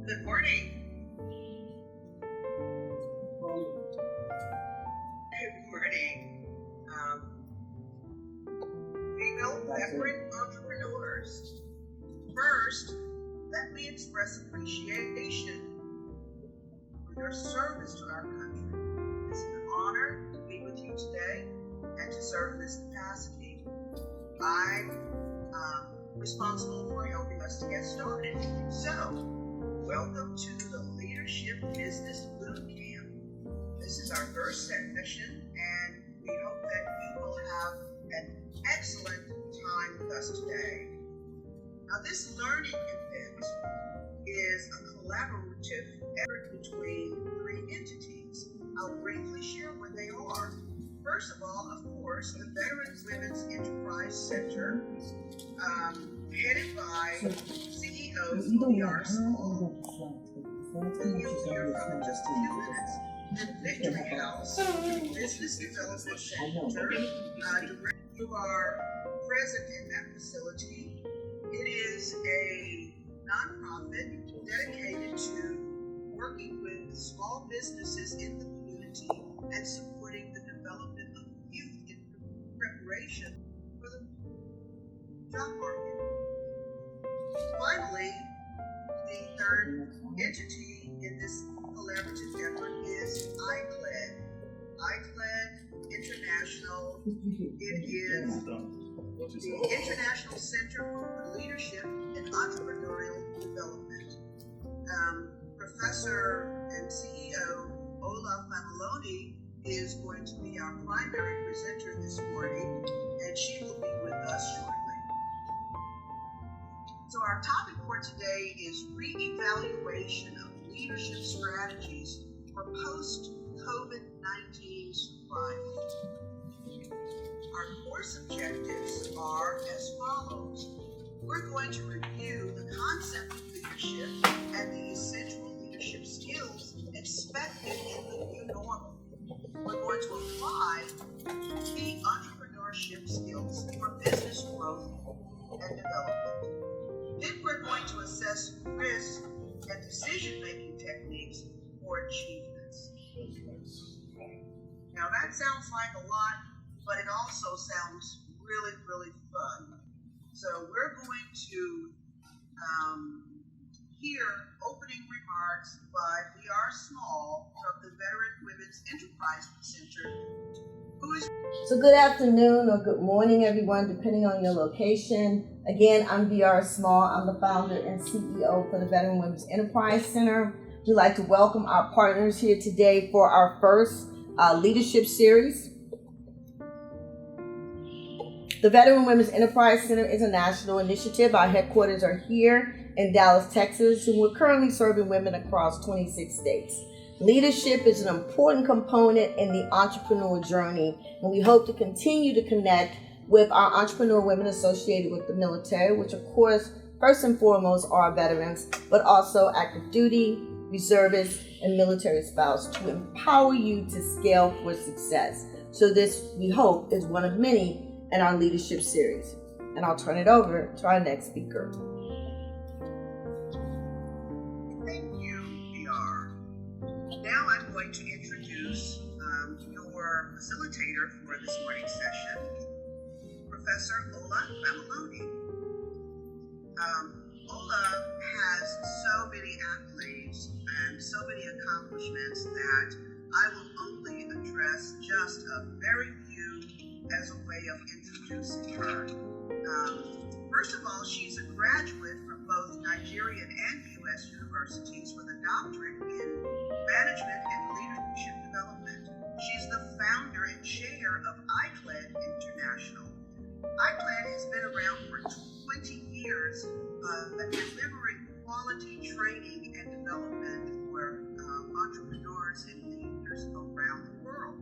Good morning. Good morning. Female veteran entrepreneurs. First, let me express appreciation for your service to our country. It's an honor to be with you today and to serve in this capacity. I'm responsible for helping us to get started. So, welcome to the Leadership Business Bootcamp. This is our first session, and we hope that you will have an excellent time with us today. Now, this learning event is a collaborative effort between three entities. I'll briefly share what they are. First of all, of course, the Veterans Women's Enterprise Center, headed by CEO VR Small, who you'll hear from in just a few minutes. And Victory House, Business Development Center, who are present in that facility. It is a nonprofit dedicated to working with small businesses in the community and supporting the development of youth in preparation for the job market. Finally, the third entity in this collaborative effort is ICLED. ICLED International. It is the International Center for Leadership and Entrepreneurial Development. Professor and CEO Olayinka is going to be our primary presenter this morning, and she will be with us shortly. So our topic for today is reevaluation of leadership strategies for post-COVID-19 survival. Our course objectives are as follows. We're going to review the concept of leadership and the essential leadership skills expected in the new normal. We're going to apply key entrepreneurship skills for business growth and development. Then we're going to assess risk and decision-making techniques for achievements. Now that sounds like a lot, but it also sounds really, really fun. So we're going to hear opening remarks by VR Small from the Veteran Women's Enterprise Center, who is... So good afternoon or good morning, everyone, depending on your location. Again, I'm VR Small. I'm the founder and CEO for the Veteran Women's Enterprise Center. We'd like to welcome our partners here today for our first leadership series. The Veteran Women's Enterprise Center is a national initiative. Our headquarters are here in Dallas, Texas, and we're currently serving women across 26 states. Leadership is an important component in the entrepreneur journey, and we hope to continue to connect with our entrepreneur women associated with the military, which of course, first and foremost are veterans, but also active duty, reservists, and military spouse to empower you to scale for success. So this, we hope, is one of many in our leadership series. And I'll turn it over to our next speaker. Thank you, VR. Now I'm going to introduce your facilitator for this morning's session, Professor Olayinka. Ola has so many accolades and so many accomplishments that I will only address just a very few as a way of introducing her. First of all, she's a graduate from both Nigerian and U.S. universities with a doctorate in management and leadership development. She's the founder and chair of ICLED International. ICLED has been around for 20 years, delivering quality training and development for entrepreneurs and leaders around the world.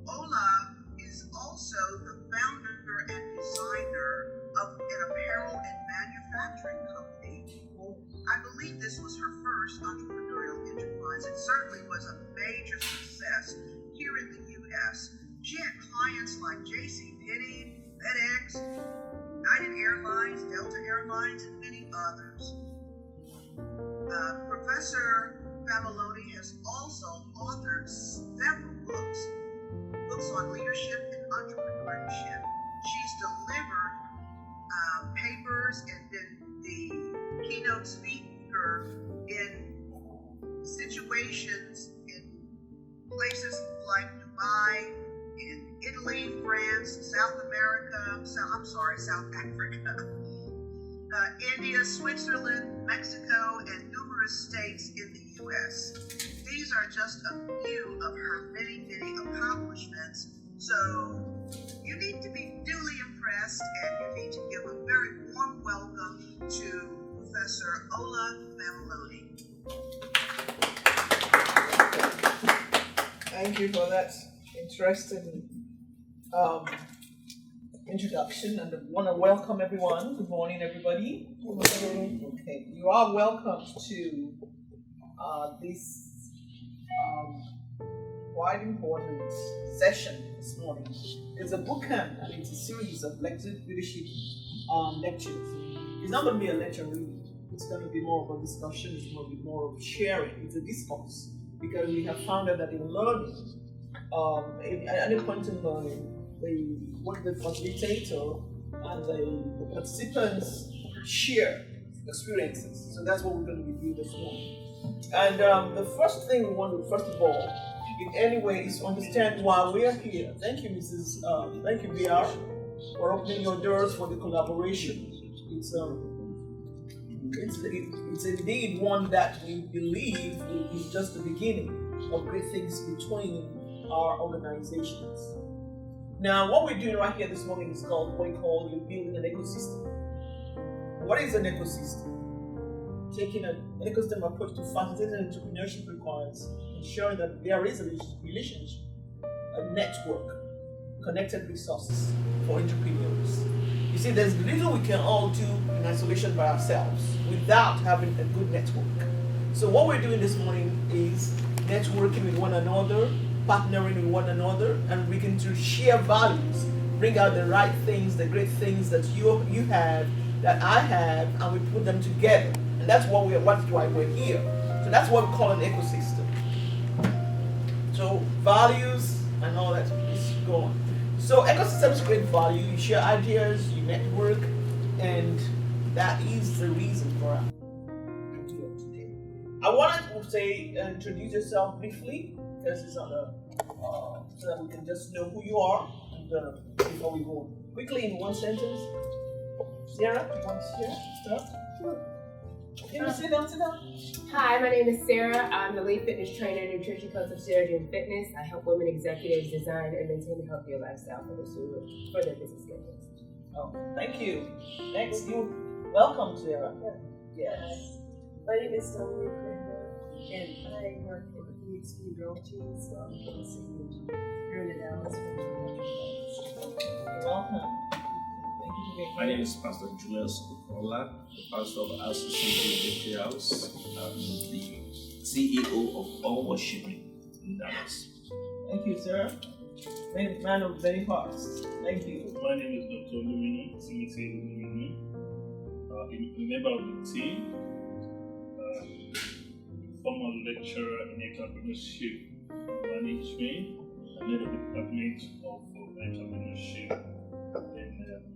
Ola is also the founder and designer of an apparel and manufacturing company. I believe this was her first entrepreneurial enterprise. It certainly was a major success here in the U.S. She had clients like JCPenney, FedEx, United Airlines, Delta Airlines, and many others. Professor Revaluation has also authored several books on leadership and entrepreneurship. She's delivered papers and been the keynote speaker in situations in places like Dubai, in Italy, France, South Africa, India, Switzerland, Mexico, and numerous states in the U.S. These are just a few of her many, many accomplishments. So you need to be duly impressed, and you need to give a very warm welcome to Professor Olayinka. Thank you for that interesting introduction, and I want to welcome everyone. Good morning, everybody. Okay, you are welcome to this quite important session this morning. It's a boot camp, and it's a series of leadership lectures. It's not going to be a lecture really. It's going to be more of a discussion. It's going to be more of sharing. It's a discourse, because we have found out that in learning, at any point in learning, the facilitator and the participants share experiences. So that's what we're going to be doing this morning. And the first thing we want to, first of all, in any way, is to understand why we are here. Thank you, thank you, VR, for opening your doors for the collaboration. It's indeed one that we believe is just the beginning of great things between our organizations. Now, what we're doing right here this morning is called what we call building an ecosystem. What is an ecosystem? Taking an ecosystem approach to facilitating entrepreneurship requires ensuring that there is a relationship, a network, connected resources for entrepreneurs. You see, there's little we can all do in isolation by ourselves without having a good network. So what we're doing this morning is networking with one another, partnering with one another, and we can to share values, bring out the right things, the great things that you have, that I have, and we put them together. And that's why we're here. So that's what we call an ecosystem. So values and all that is gone. So ecosystems create value, you share ideas, you network, and that is the reason for our idea today. I wanted to say, introduce yourself briefly, because it's on so that we can just know who you are, and before we go on. Quickly in one sentence. Sarah, you want to share? Sure. Can you sit down? Hi, my name is Sarah. I'm the lead fitness trainer and nutrition coach of Sarah and Fitness. I help women executives design and maintain a healthier lifestyle for their business schedules. Oh, thank you. Next, you welcome, Sarah. Yes. My name is Dominique Kramer, and I work for the EXP Girl Team, so I'm going to see you here in Dallas. You're welcome. Thank you for being here. My name is Pastor Julius Ola, the pastor of RCC Victory House. I'm the CEO of All Worshiping in Dallas. Thank you, Sarah. Man of many hearts. Thank you. My name is Dr. Lumino, Timothy Lumino, a member of the team, former lecturer in entrepreneurship management, and head of the department of entrepreneurship in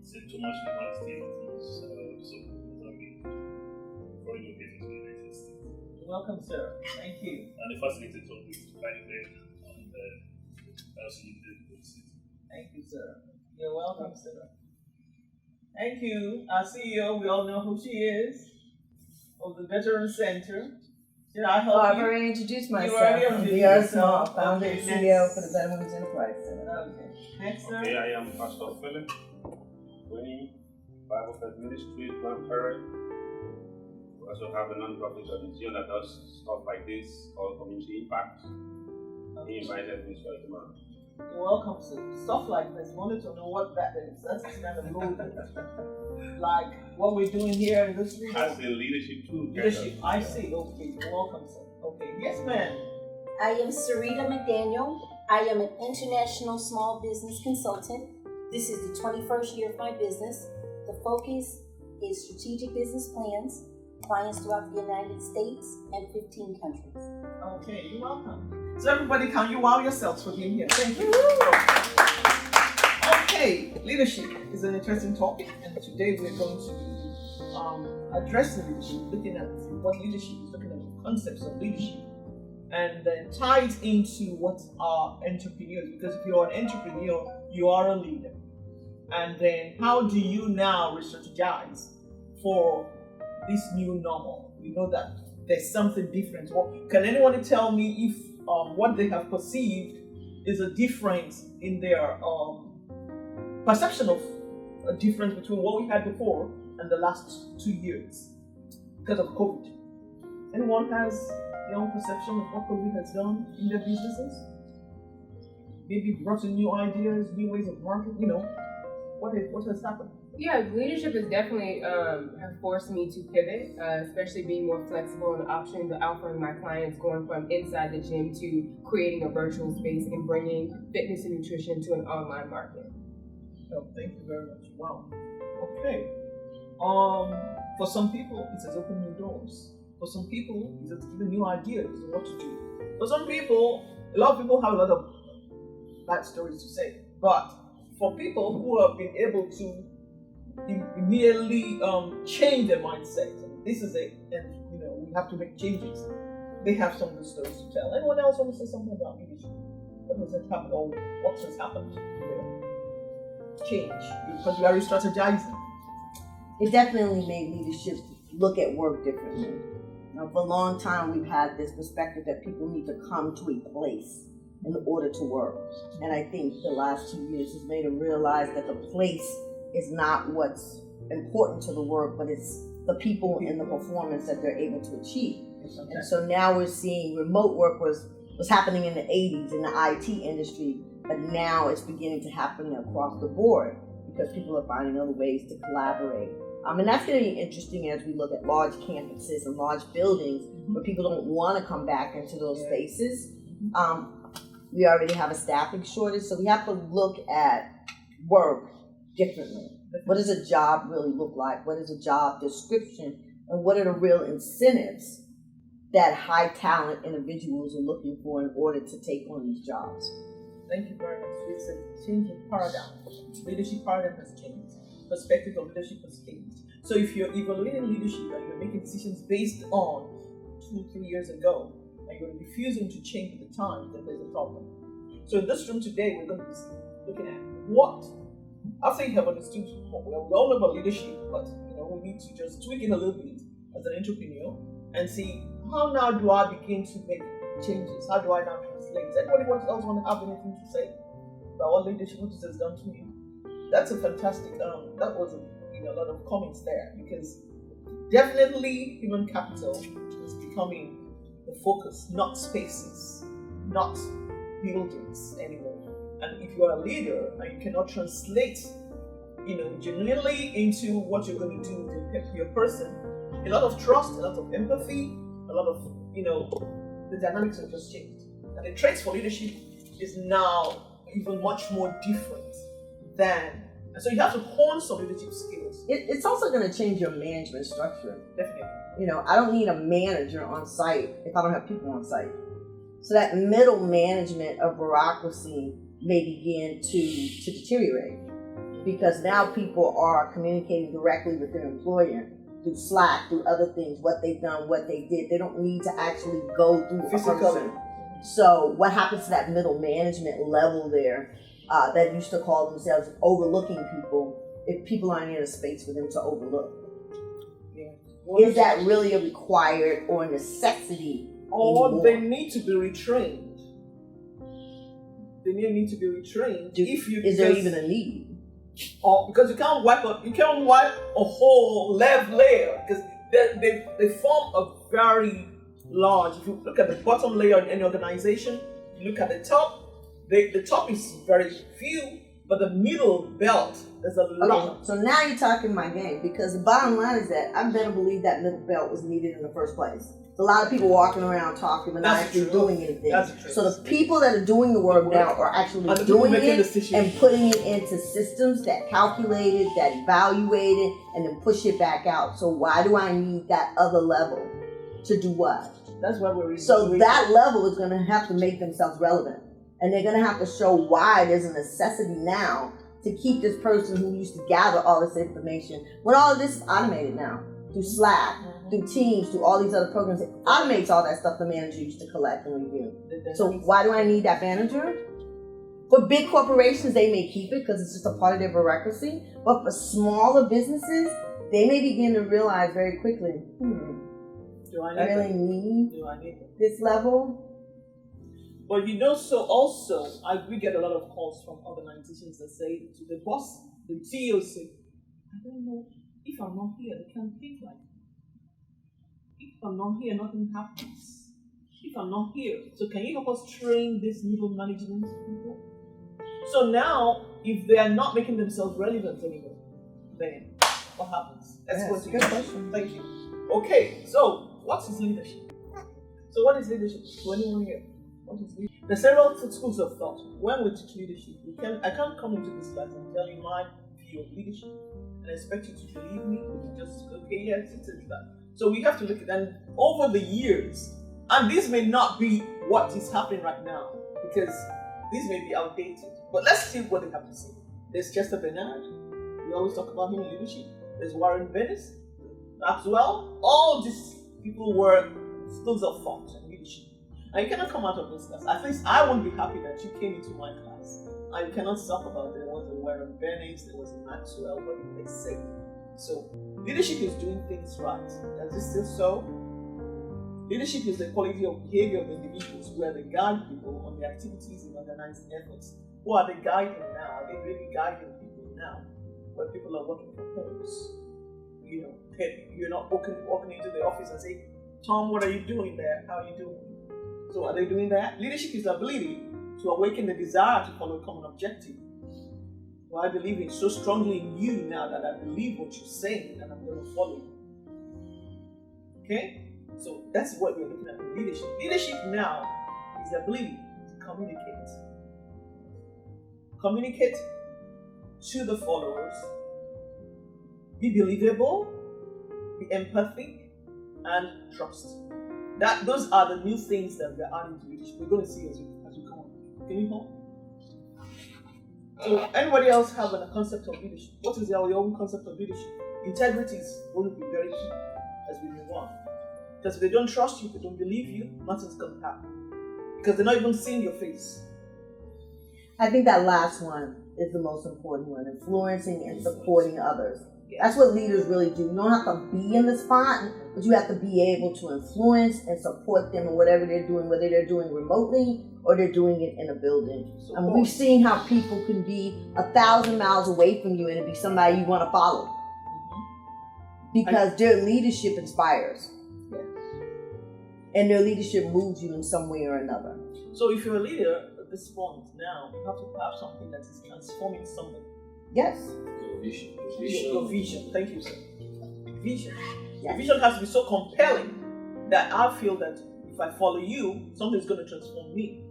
St. Thomas University, Mozambique, for relocating to the United States. Welcome, Sarah. Thank you. And the facilitator of this event and Thank you, Sarah. You're welcome, Sarah. Thank you. Our CEO, we all know who she is, of the Veteran Center. Should I help I've you? already introduced myself. already I'm introduced VR yourself. Small, founder and Okay, CEO next. for the Better Women's Enterprise Center. Okay. Next, sir. Okay, I am Pastor Philip Winnie, Bible Faith Ministries, grandparent. We also have a non-profit organization that does stuff like this called Community Impact. He invited me to join tomorrow. You're welcome, sir. Stuff like this. Wanted to know what that is. That's kind of loaded. Like what we're doing here in this region. As in leadership too. Leadership. I see. Okay. You're welcome, sir. Okay. Yes, ma'am. I am Sarita McDaniel. I am an international small business consultant. This is the 21st year of my business. The The focus is strategic business plans, clients throughout the United States and 15 countries. Okay, you're welcome. So everybody, can you wow yourselves for being here? Thank you. Okay, leadership is an interesting topic, and today we're going to be addressing leadership, looking at what leadership is, looking at the concepts of leadership, and then tie it into what are entrepreneurs. Because if you're an entrepreneur, you are a leader. And then how do you now re-strategize for this new normal? We know that there's something different. Can anyone tell me if what they have perceived is a difference in their perception of a difference between what we had before and the last 2 years because of COVID? Anyone has their own perception of what COVID has done in their businesses? Maybe brought in new ideas, new ways of marketing, what has happened? Yeah, leadership has definitely have forced me to pivot, especially being more flexible in the options of offering my clients, going from inside the gym to creating a virtual space and bringing fitness and nutrition to an online market. Oh, thank you very much. Wow. Okay. For some people, it has opened new doors. For some people, it has given new ideas on what to do. For some people, a lot of people have a lot of bad stories to say. But for people who have been able to immediately change their mindset, this is it, and we have to make changes. They have some good stories to tell. Anyone else want to say something about leadership? What has happened, or what has happened? Change, because we are strategizing. It definitely made leadership look at work differently. For a long time, we've had this perspective that people need to come to a place in order to work. And I think the last 2 years has made them realize that the place is not what's important to the work, but it's the people and the performance that they're able to achieve. Okay. And so now we're seeing remote work was happening in the 80s in the IT industry, but now it's beginning to happen across the board because people are finding other ways to collaborate. And that's going to be interesting as we look at large campuses and large buildings where people don't want to come back into those spaces. We already have a staffing shortage, so we have to look at work differently. What does a job really look like? What is a job description? And what are the real incentives that high talent individuals are looking for in order to take on these jobs? Thank you very much. It's a change in paradigm. Leadership paradigm has changed. Perspective of leadership has changed. So if you're evaluating leadership and you're making decisions based on 2-3 years ago, and you're refusing to change with the times, then there's a problem. So in this room today, we're going to be looking at what, after you have understood, we all know about leadership, but we need to just tweak it a little bit as an entrepreneur and see how now do I begin to make changes? How do I now translate? Does anybody else want to have anything to say about what leadership has done to you? That's a fantastic, that was a lot of comments there, because definitely human capital is becoming the focus, not spaces, not buildings anymore. And if you are a leader and you cannot translate, genuinely into what you're going to do with your person, a lot of trust, a lot of empathy, a lot of, the dynamics have just changed. And the traits for leadership is now even much more different than, and so you have to hone some leadership skills. It's also going to change your management structure. Definitely. I don't need a manager on site if I don't have people on site. So that middle management of bureaucracy may begin to deteriorate, because now people are communicating directly with their employer through Slack, through other things, what they've done, what they did. They don't need to actually go through a person. So what happens to that middle management level there that used to call themselves overlooking people, if people aren't in a space for them to overlook? Is that really a required or a necessity? Or they need to be retrained. They need to be retrained. Is there even a need? Or because you can't wipe a whole left layer, because they form a very large. If you look at the bottom layer in any organization, you look at the top. The top is very few, but the middle belt is a lot. Okay, so now you're talking my game, because the bottom line is that I better believe that middle belt was needed in the first place. A lot of people walking around talking but not That's actually true. doing anything. That's true. So the people that are doing the work now are actually And the people doing making it decisions. and putting it into systems that calculate it, that evaluate it, and then push it back out. So why do I need that other level to do what? That's why we're So that level is going to have to make themselves relevant. And they're going to have to show why there's a necessity now to keep this person who used to gather all this information. When all of this is automated now, through Slack, through Teams, through all these other programs, it automates all that stuff the manager used to collect and review. So why do I need that manager? For big corporations, they may keep it because it's just a part of their bureaucracy. But for smaller businesses, they may begin to realize very quickly, do I I really need this level. But you know, so also, we get a lot of calls from organizations that say to the boss, the CEO say, I don't know, if I'm not here, they can't think like me. If I'm not here, nothing happens. If I'm not here, so can you help us train these middle management people? So now, if they are not making themselves relevant anymore, then what happens? That's Good question. Thank you. Okay, so what is leadership? So what is leadership? To anyone here? What is leadership? There's several schools of thought. When we teach leadership, I can't come into this class and tell you my view of leadership and expect you to believe me. You just okay, yes, it's that. So we have to look at them over the years, and this may not be what is happening right now because this may be outdated. But let's see what they have to say. There's Chester Bernard. We always talk about him in leadership. There's Warren Bennis, Maxwell. All these people were schools of thought and leadership. And you cannot come out of this class. At least I won't be happy that you came into my class. And you cannot talk about there was a Warren Bennis, there was a Maxwell, what did they say? So leadership is doing things right. Is this still so? Leadership is the quality of behavior of individuals who are the guide people on the activities and organized efforts. Who are they guiding now? Are they really guiding people now? Where people are working from homes. You know, you're not walking into the office and say, Tom, what are you doing there? How are you doing? So are they doing that? Leadership is the ability to awaken the desire to follow a common objective. Well, I believe it so strongly in you now that I believe what you're saying and I'm going to follow you. Okay? So that's what we're looking at in leadership. Leadership now is the ability to communicate. Communicate to the followers. Be believable, be empathic, and trust. Those are the new things that we're adding to leadership. We're going to see as we come on. Can you help? So, anybody else have a concept of leadership? What is your own concept of leadership? Integrity is going to be very key as we move on. Because if they don't trust you, if they don't believe you, nothing's going to happen. Because they're not even seeing your face. I think that last one is the most important one, influencing and supporting others. That's what leaders really do. You don't have to be in the spot, but you have to be able to influence and support them in whatever they're doing, whether they're doing remotely or they're doing it in a building. And we've seen how people can be 1,000 miles away from you and be somebody you want to follow. Because their leadership inspires. And their leadership moves you in some way or another. So if you're a leader at this point now, you have to have something that is transforming somebody. Yes. Your vision. Thank you, sir. Vision. Yes. Vision has to be so compelling that I feel that if I follow you, something's going to transform me.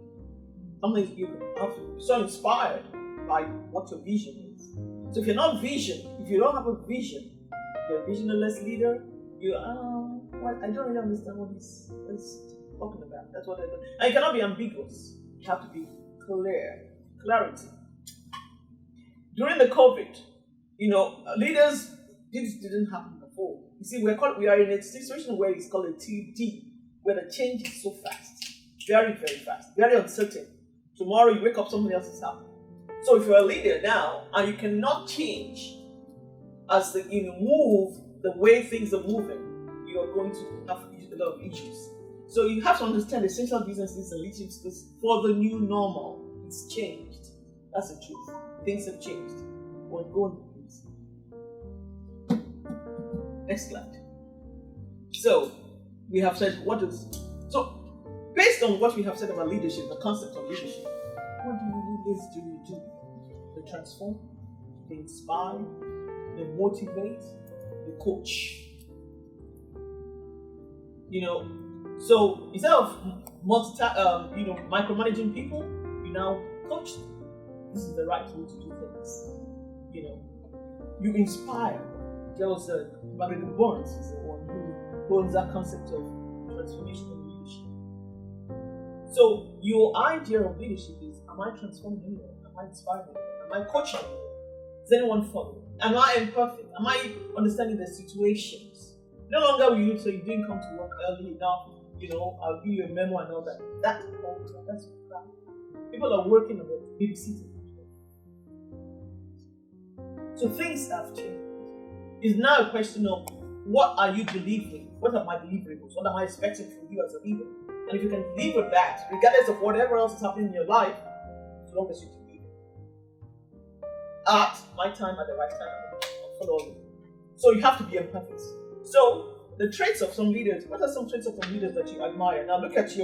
Something you have to be so inspired by what your vision is. So if you're not if you don't have a vision, you're a visionless leader, I don't really understand what he's talking about. That's what I do. And you cannot be ambiguous. You have to be clarity. During the COVID, leaders, this didn't happen before. You see, we are in a situation where it's called a TD, where the change is so fast, very, very fast, very uncertain. Tomorrow you wake up, something else is happening. So if you're a leader now and you cannot change as move the way things are moving, you are going to have a lot of issues. So you have to understand essential businesses and leadership skills for the new normal. It's changed. That's the truth. Things have changed. We're going to things. Next slide. So we have said based on what we have said about leadership, the concept of leadership, what do leaders do? They transform, they inspire, they motivate, they coach. So instead of micromanaging people, you now coach them. This is the right way to do things. You inspire. There was Marilyn Burns is the one who owns that concept of transformational leadership. So your idea of leadership is: am I transforming anyone? Am I inspiring anyone? Am I coaching anyone? Is anyone following? Am I empathic? Am I understanding the situations? No longer will you say you didn't come to work early enough. I'll give you a memo and all that. That's crap. People are working on it, babysitting. So things have changed. It's now a question of what are you delivering? What are my deliverables? What am I expecting from you as a leader? And if you can deliver that, regardless of whatever else is happening in your life, as long as you can leave it. At my time, at the right time, I'll follow you. So you have to be empathic. So the traits of some leaders, what are some traits of some leaders that you admire? Now look at I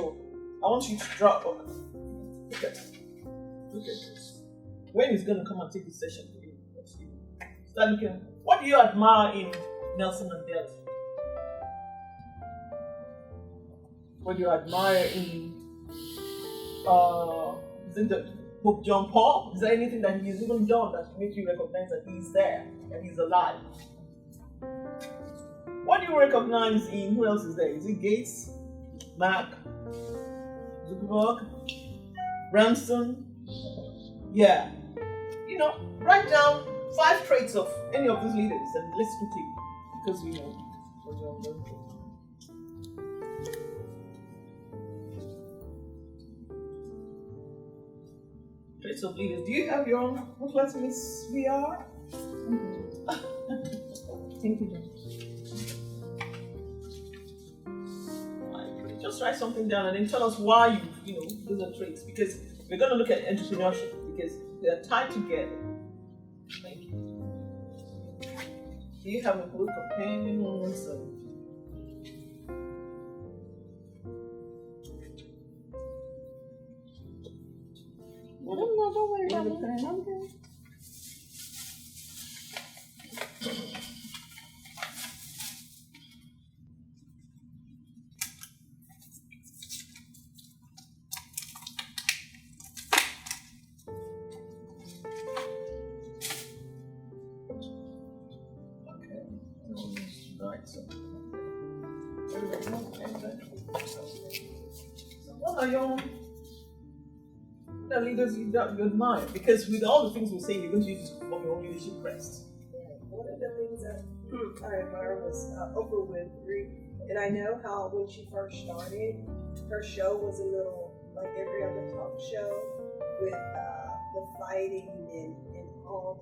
want you to drop. Look at this. Wayne is going to come and take this session with you. Start looking. What do you admire in Nelson Mandela? What do you admire in Pope John Paul? Is there anything that he's even done that makes you recognize that he's there, that he's alive? What do you recognize in, who else is there? Is it Gates, Mark, Zuckerberg, Branson? Yeah. Write down 5 traits of any of these leaders and let's quickly, because we know what you're going for. Traits of leaders. Do you have your own booklet, Miss VR? Thank you, John. Just write something down and then tell us why those are traits, because we're going to look at entrepreneurship because they are tied together. Thank you. Do you have a book of companions? Don't worry about it. I'm good. What are the leaders you admire? Because with all the things we're saying, you're going to use this for your own leadership crest. One of the things that I admire was Oprah Winfrey, and I know how when she first started, her show was a little like every other talk show with the fighting and all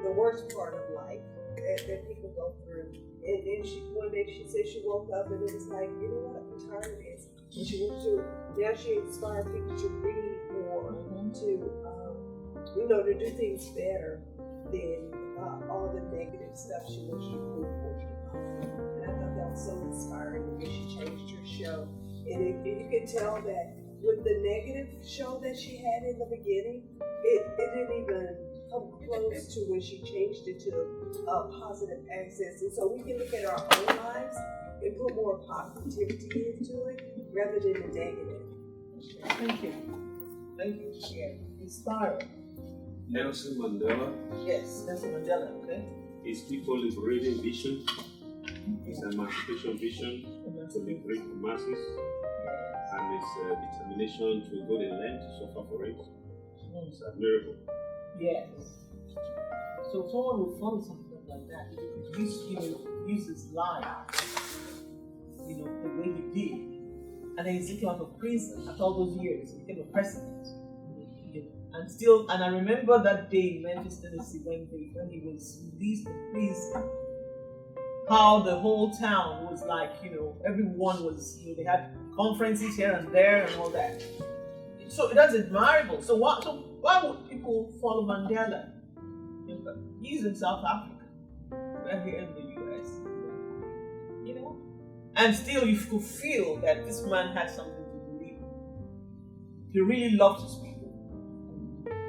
the worst part of life that people go through. And then one day she said she woke up and it was like, you know what, I'm tired of this. And she went to, now she inspired people to read more, to do things better than all the negative stuff she was reporting about. And I thought that was so inspiring when she changed her show. And you can tell that with the negative show that she had in the beginning, it didn't even come close to when she changed it to positive access. And so we can look at our own lives and put more positivity into it rather than the negative. Thank you. Thank you. Yeah. Inspiring. Nelson Mandela. Yes, Nelson Mandela, okay. His people liberating vision, his emancipation vision to liberate the masses, and his determination to go the length to suffer for it. It's admirable. Yes. So someone will follow something like that. He could use his life, the way he did. And then he's taken out of prison after all those years. He became a president. And I remember that day in Memphis, Tennessee, when he was released from prison, how the whole town was like, everyone was, they had conferences here and there and all that. So that's admirable. So why would people follow Mandela? He's in South Africa. We're here in the US. And still you could feel that this man had something to believe in. He really loved his people.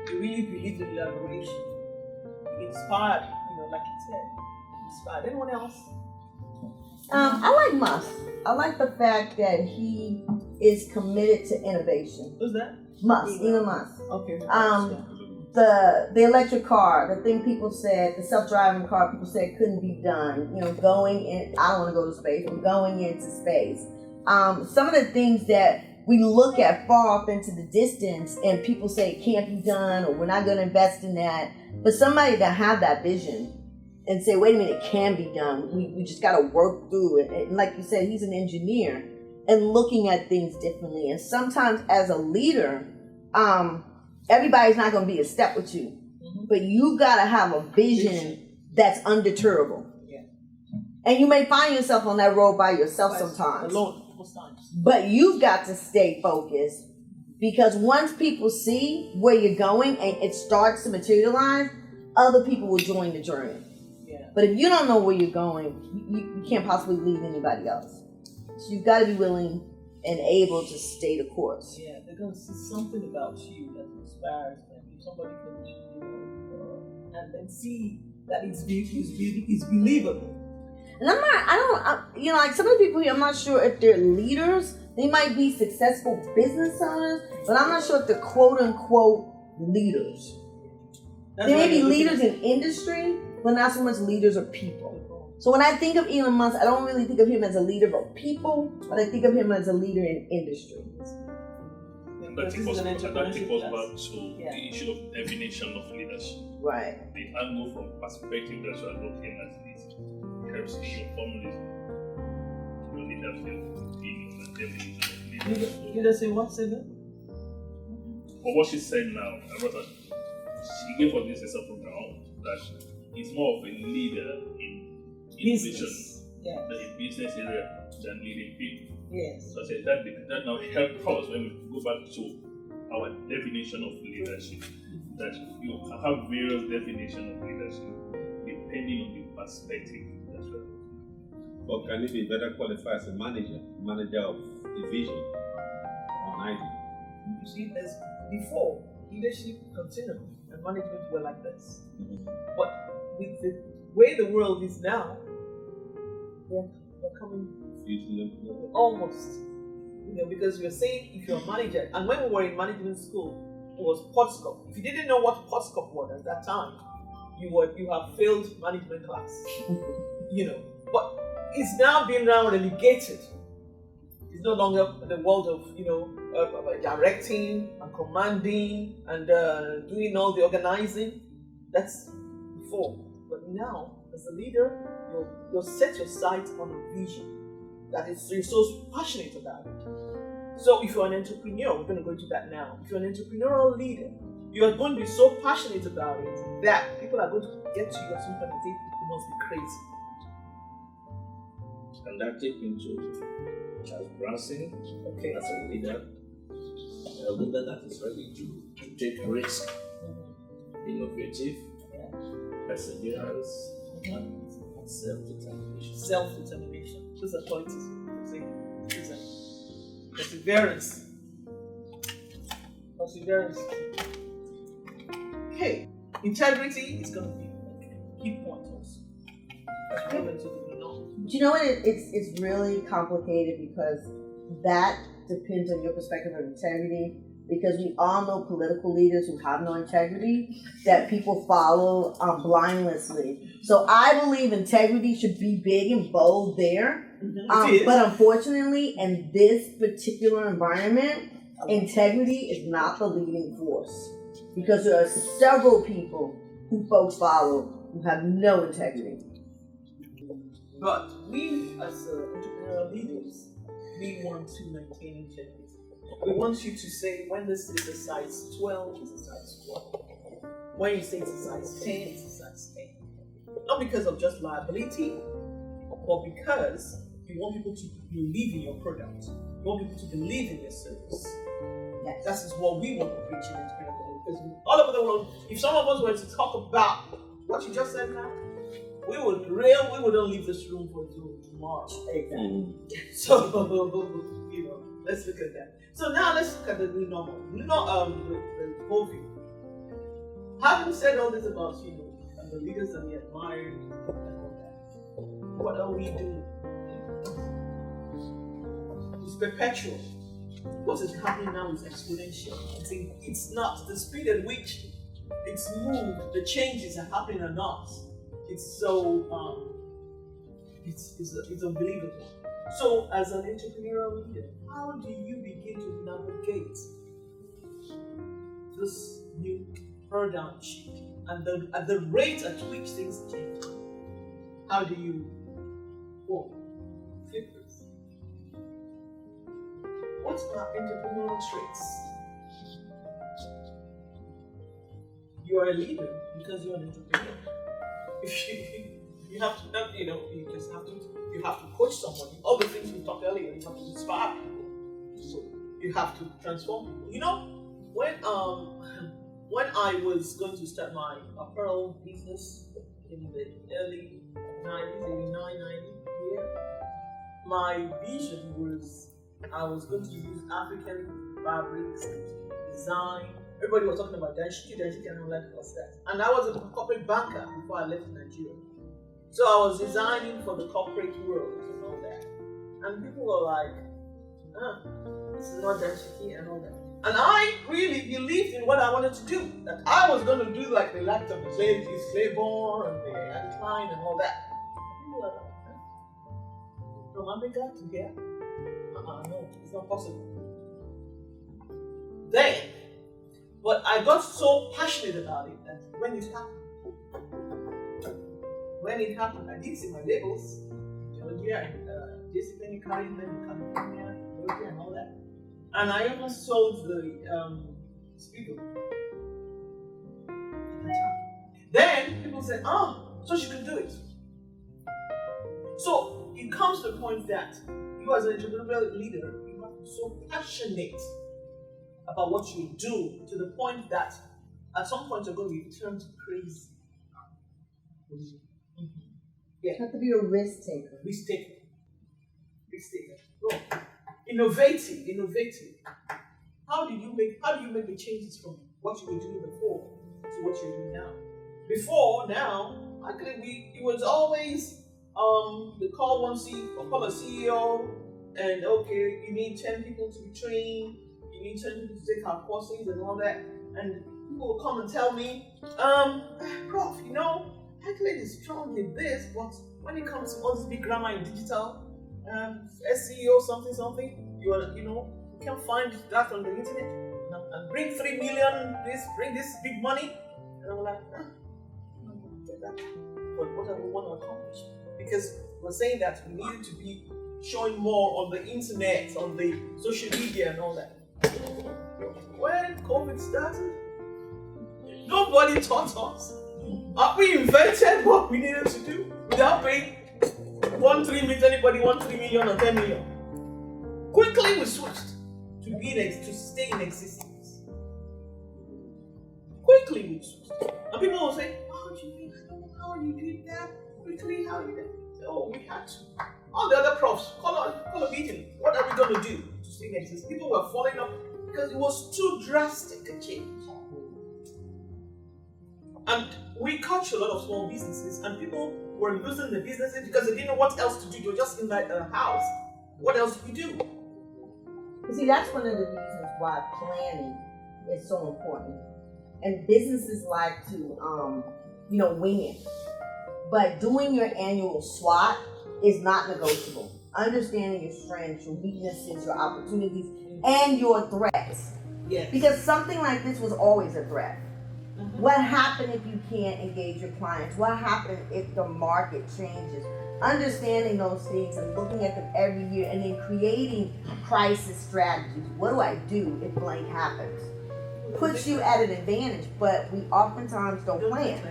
He really believed in liberation. He inspired, like he said. Inspired. Anyone else? I like Musk. I like the fact that he is committed to innovation. Who's that? Elon Musk. Okay. The electric car, the thing people said, the self-driving car, people said couldn't be done. You know, going in, I don't want to go to space, but going into space. Some of the things that we look at far off into the distance and people say it can't be done or we're not going to invest in that. But somebody that have that vision and say, wait a minute, it can be done. We just got to work through it. And like you said, he's an engineer and looking at things differently. And sometimes as a leader, everybody's not going to be a step with you. Mm-hmm. But you got to have a vision that's undeterrable. Yeah. And you may find yourself on that road by yourself sometimes. Alone, most times. But you've got to stay focused because once people see where you're going and it starts to materialize, other people will join the journey. Yeah. But if you don't know where you're going, you can't possibly lead anybody else. So you've got to be willing and able to stay the course. Yeah, they're going to see something about you that inspires them. If somebody can, and then see that it's believable. And like some of the people here, I'm not sure if they're leaders. They might be successful business owners, but I'm not sure if they're quote unquote leaders. They may be leaders in industry, but not so much leaders of people. So when I think of Elon Musk, I don't really think of him as a leader of people, but I think of him as a leader in industry. And that takes us back to the issue of definition of leadership. Right. The angle from perspective that you are looking at this helps in your formalism. Your leadership opinion and definition of leadership. Did I say what, Sylvia? For what she said now, she gave us this example now that he's more of a leader in business, in business area than leading people. Yes. So I said that now helps us when we go back to our definition of leadership. That you have various definitions of leadership depending on the perspective. That's right. But can it be better qualified as a manager of a vision or an idea? You see, before leadership continued and management were like this. Mm-hmm. But with the way the world is now, they're coming almost. Because you're saying if you're a manager, and when we were in management school, it was Puckett. If you didn't know what Puckett was at that time, you have failed management class. But it's now been relegated. It's no longer the world of directing and commanding and doing all the organizing. That's before. But now, as a leader, you'll set your sights on a vision that you're so passionate about it. So if you're an entrepreneur, we're going to go into that now. If you're an entrepreneurial leader, you are going to be so passionate about it that people are going to get to you at some point and say, you must be crazy. And that takes me to Charles Branson, as a leader that is ready to take risk, innovative, perseverance, and self-determination. Self-determination. Those are points. Perseverance. Okay. Integrity is going to be a key point also. But you know what? It's really complicated because that depends on your perspective of integrity. Because we all know political leaders who have no integrity that people follow blindlessly. So I believe integrity should be big and bold there. Mm-hmm. But unfortunately, in this particular environment, integrity is not the leading force. Because there are several people who folks follow who have no integrity. But we as entrepreneurial leaders, we want to maintain integrity. We want you to say when this is a size 12, it's a size 12. When you say it's a size 10, it's a size 10. Not because of just liability, but because you want people to believe in your product. You want people to believe in your service. Yes. That is what we want to preach in entrepreneurial. Because all over the world, if some of us were to talk about what you just said now, we wouldn't leave this room for tomorrow. Exactly. So, let's look at that. So now let's look at the new normal. The COVID. Having said all this about and the leaders that we admire and all that, what are we doing? It's perpetual. What is happening now is exponential. It's not the speed at which it's moved, the changes are happening or not. It's so it's unbelievable. So as an entrepreneurial leader, how do you begin to navigate this new paradigm shift and at the rate at which things change? How do you flip this? What are entrepreneurial traits? You are a leader because you're an entrepreneur. You have to, you have to coach someone. All the things we talked earlier, you have to inspire people. So you have to transform people. You know, when I was going to start my apparel business in the early 90s, 89, 90 year, my vision was I was going to use African fabrics, design. Everybody was talking about density, and all that, what's that? And I was a corporate banker before I left Nigeria. So I was designing for the corporate world and all that. And people were like, this is not density and all that. And I really believed in what I wanted to do. That I was going to do like the likes of the Claiborne and the Incline and all that. People were like, from Africa to here? No, it's not possible. Then, but I got so passionate about it that when it happened, I did see my labels, Georgia and JCPenney carrying them in California, Georgia and all that. And I even sold the Spiegel at the time. Then people said, so she could do it. So it comes to the point that you as an entrepreneurial leader, you have to be so passionate about what you do to the point that at some point you're going to be turned crazy. You have to be a risk taker. Risk taker. Go. Innovative. How do you make the changes from what you were doing before to what you're doing now? Before, now, it was always they call a CEO, and okay, you need 10 people to be trained, you need 10 people to take our courses and all that, and people will come and tell me, Prof, Puckett is strong in this, but when it comes to all this big grammar in digital, SEO something, you can't find that on the internet, and bring 3 million, bring this big money, and I'm like, I'm not going to get that. But what I want to accomplish, because we're saying that we needed to be showing more on the internet, on the social media and all that. When COVID started, nobody taught us. We invented what we needed to do without paying anybody 1 3 million or 10 million. Quickly we switched to stay in existence. Quickly we switched. And people will say, how you did that? Quickly, how you did that? Oh, we had to. All the other profs, call a meeting. What are we going to do to stay in existence? People were falling up because it was too drastic a change. And we coached a lot of small businesses, and people were losing their businesses because they didn't know what else to do. They were just in that house. What else do we do? You see, that's one of the reasons why planning is so important. And businesses like to, wing it. But doing your annual SWOT is not negotiable. Understanding your strengths, your weaknesses, your opportunities, and your threats. Yes. Because something like this was always a threat. Mm-hmm. What happened if you can't engage your clients? What happened if the market changes? Understanding those things and looking at them every year and then creating crisis strategies. What do I do if blank happens? Puts you at an advantage, but we oftentimes don't plan.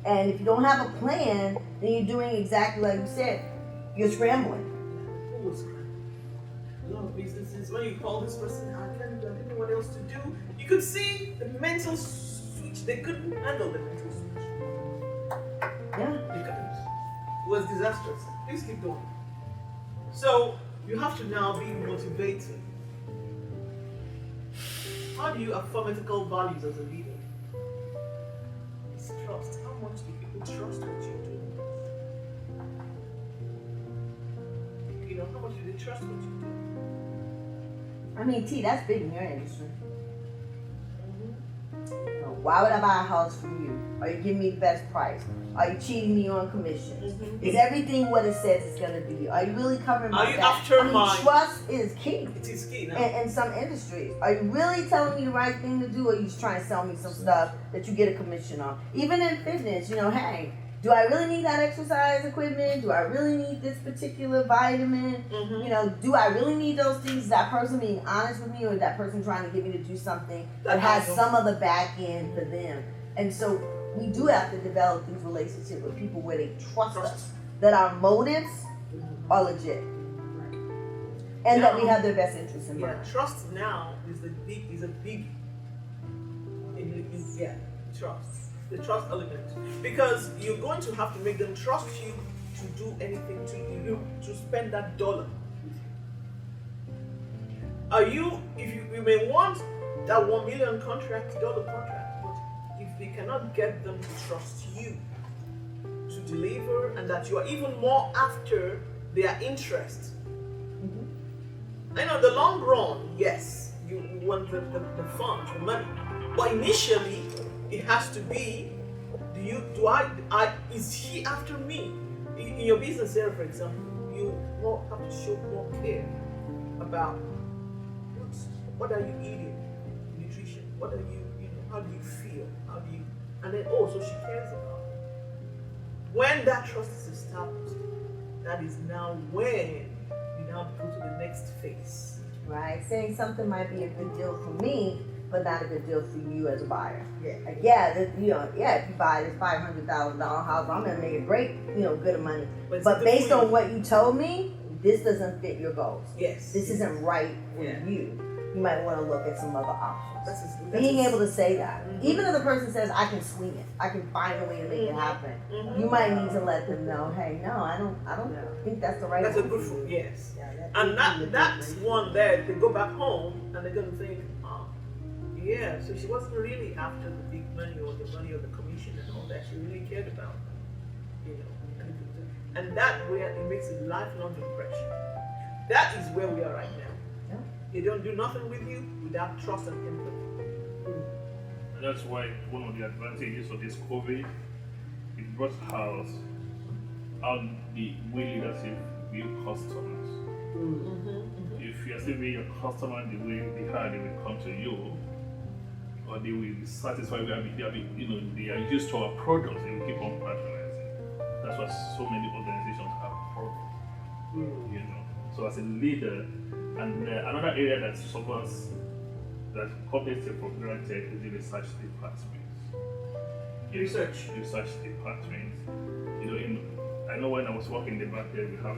And if you don't have a plan, then you're doing exactly like you said. You're scrambling. A lot of businesses, when you call this person, I didn't know what else to do. You could see the mental switch. They couldn't handle the mental switch. Yeah. They couldn't. It was disastrous. Please keep going. So you have to now be motivated. How do you affirm ethical values as a leader? It's trust. How much do people trust what you do? How much do they trust what you do? I mean, T, that's big in your industry. You know, why would I buy a house from you? Are you giving me the best price? Are you cheating me on commissions? Is everything what it says it's gonna be? Are you really covering my Are you back? after I mean, my- trust is key It is key now. in some industries. Are you really telling me the right thing to do, or are you just trying to sell me some stuff that you get a commission on? Even in fitness, you know, hey, do I really need that exercise equipment? Do I really need this particular vitamin? You know, do I really need those things? Is that person being honest with me, or is that person trying to get me to do something that has some of the back end for them? And so we do have to develop these relationships with people where they trust us, that our motives are legit, and that we have their best interests in mind. Yeah, trust now is a big trust. The trust element. Because you're going to have to make them trust you to do anything to you, to spend that dollar with you. You may want that $1 million contract, dollar contract, but if they cannot get them to trust you to deliver, and that you are even more after their interest. I know the long run, yes, you want the funds, the money, but initially it has to be, is he after me? In your business area, for example, you have to show more care about what are you eating, nutrition, what are you, how do you feel, and then so she cares about it. When that trust is established, that is now when you now go to the next phase. Right? Saying something might be a good deal for me, but not a good deal for you as a buyer. Yeah. Like, if you buy this $500,000 house, I'm gonna make a great, good money. But based on what you told me, this doesn't fit your goals. Yes. This isn't right for you. You might want to look at some other options. Being able to say that, even if the person says, "I can swing it, I can find a way to make it happen," you might need to let them know, "Hey, no, I don't think that's the right." That's a good one. Yes. And that's one there. They go back home and they're gonna think, yeah, so she wasn't really after the big money or the commission and all that. She really cared about, and that where it makes a lifelong impression. That is where we are right now. Yeah. They don't do nothing with you without trust and empathy. And that's why one of the advantages of this COVID, it brought out how the way leadership view customers. If you are still being your customer the way they will come to you, or they will be satisfied with they are used to our products, they will keep on patronizing. That's why so many organizations have problems. So as a leader, and another area that suffers, that companies take for granted, is the research department. Research department. I know when I was working in the back there, we have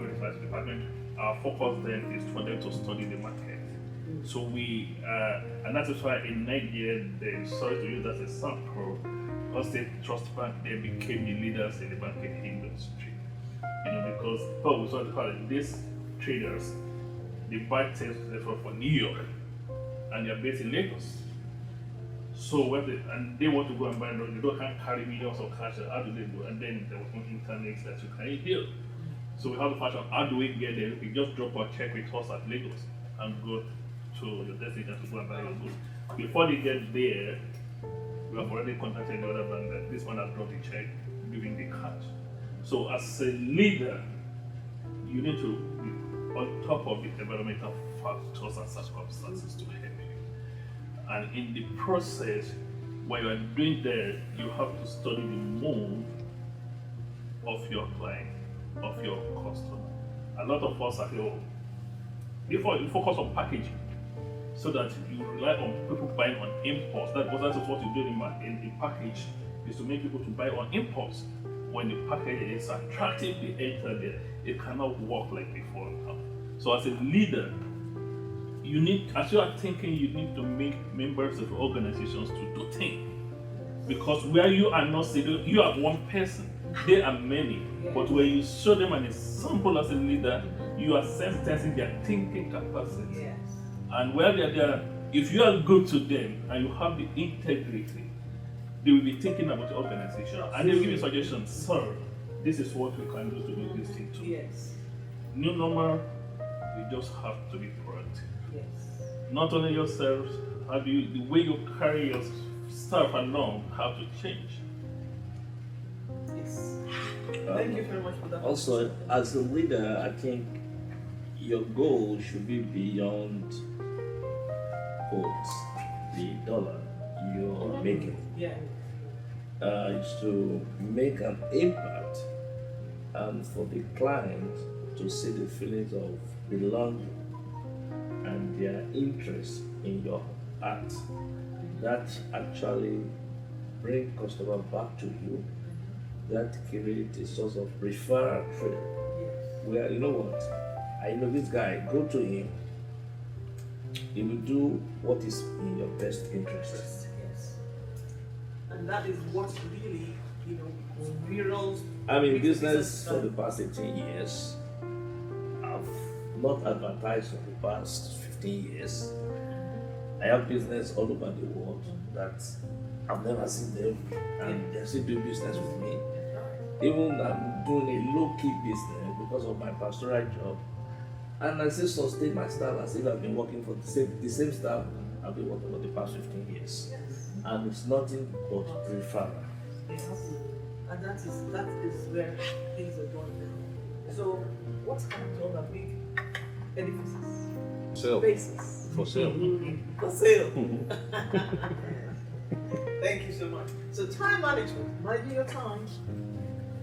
a research department. Our focus then is for them to study the market. So and that is why in Nigeria, sorry to use that as a sample, because the trust bank, they became the leaders in the banking industry. Because we saw these traders, they buy things for New York, and they're based in Lagos. So and they want to go and buy drugs, they can't carry millions of cash. How do they do? And then there was no internet that you can deal. So we have to find out how do we get there. We just drop our check with us at Lagos and go to the destination to go and buy your goods. Before they get there, we have already contacted the other bank that this one has dropped the check, giving the cash. So as a leader, you need to be on top of the environmental factors and circumstances to help you. And in the process, when you are doing that, you have to study the move of your client, of your customer. A lot of us are before you focus on packaging, so that you rely on people buying on impulse. That is what you do in the package, is to make people to buy on impulse. When the package is attractive, they enter there. It cannot work like before now. So as a leader, as you are thinking, you need to make members of organizations to do things. Because where you are not sitting, you are one person, they are many. But when you show them an example as a leader, you are sensitizing their thinking capacity. Yes. And where they are there, if you are good to them and you have the integrity, they will be thinking about the organization. And they will give you suggestions. Sir, this is what we can do to make this thing too. Yes. New normal, we just have to be proactive. not only yourselves, the way you carry yourself along have to change. Yes. Thank you very much for that. Also, as a leader, I think your goal should be beyond quotes, the dollar you're making. Yeah. It's to make an impact and for the client to see the feelings of belonging and their interest in your art. That actually bring customer back to you. That creates a source of referral trade. Where, you know what, I know this guy, go to him, he will do what is in your best interest. Yes. And that is what really, mirrors. I'm in business for the past 18 years. I've not advertised for the past 15 years. I have business all over the world that I've never seen them, and they're still doing business with me. Even I'm doing a low-key business because of my pastoral job, and I still sustain my staff as if I've been working for the same staff I've been working for the past 15 years. And it's nothing but referral. Yes. And that is where things are going now. So what's happening to all the big edifices? So, Bases. for sale. For sale. Thank you so much. So time management, managing your time.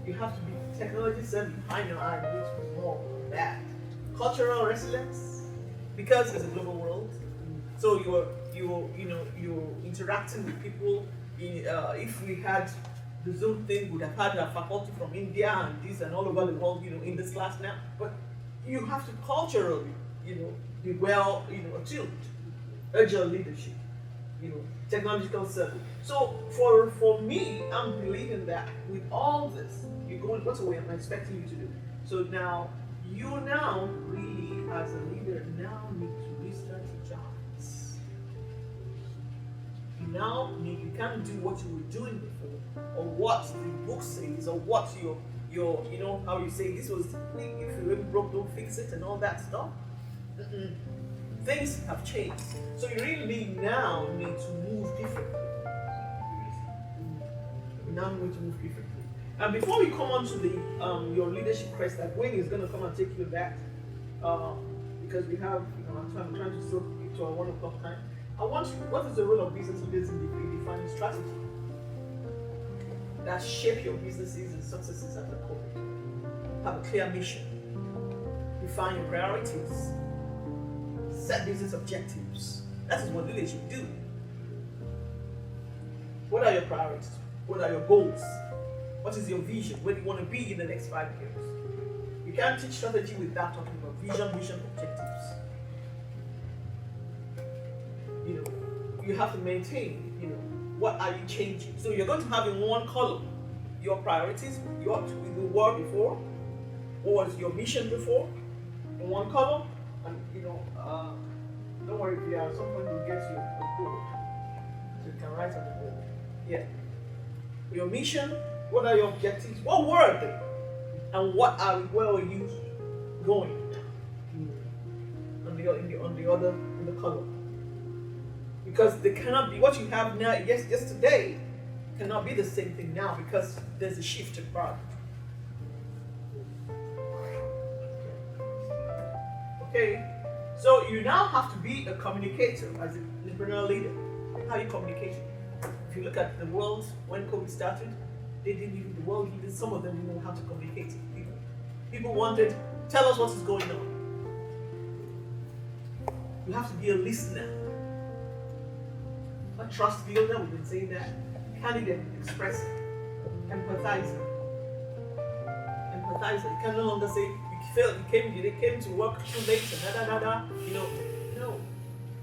You have to be technology savvy. I know I need to be more of that. Cultural resilience, because it's a global world. So you're interacting with people. If we had the Zoom thing, we'd have had a faculty from India and this and all over the world, in this class now. But you have to culturally, be well, attuned. Agile leadership, technological service. So for me, I'm believing that with all this, you're going, what way am I expecting you to do? So now, you really, as a leader, now need to re-strategize. You can't do what you were doing before, or what the book says, or what your how you say this was the thing, if you really broke, don't fix it, and all that stuff. Things have changed. So you really now need to move differently. You now need to move differently. And before we come on to the your leadership crest, that Wayne is going to come and take you back, because we have I'm trying to stop it to our 1 o'clock time. What is the role of business leaders in defining strategy that shape your businesses and successes at the core? Have a clear mission, define your priorities, set business objectives. That is what leadership do. What are your priorities? What are your goals? What is your vision? Where do you want to be in the next 5 years? You can't teach strategy without talking about vision, mission, objectives. You have to maintain, what are you changing? So you're going to have in one column your priorities, what you were before, what was your mission before, in one column, and don't worry if you are someone who gets you a board, so you can write on the board. Yeah. Your mission, what are your objectives? What were they? And where are you going in the column? Because they cannot be what you have now, yesterday cannot be the same thing now, because there's a shift in product. Okay, so you now have to be a communicator as a entrepreneurial leader. How you communicate? If you look at the world when COVID started, some of them didn't know how to communicate with people. People wanted, tell us what is going on. You have to be a listener. A trust builder, we've been saying that. Candid, expressive. Empathizer. You can no longer say, you came to work too late and no.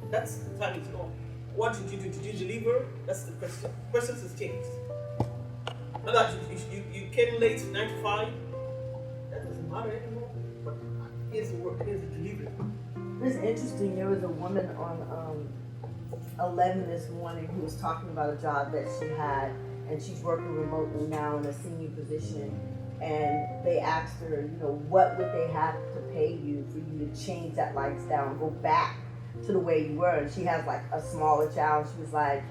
That's the time it's gone. What did you do? Did you deliver? That's the question. Questions has changed. Not that you came late 9 to 5. That doesn't matter anymore. But here's the work, here's the delivery. It's interesting. There was a woman on 11 this morning who was talking about a job that she had, and she's working remotely now in a senior position. And they asked her, what would they have to pay you for you to change that lifestyle and go back to the way you were. And she has like a smaller child. She was like,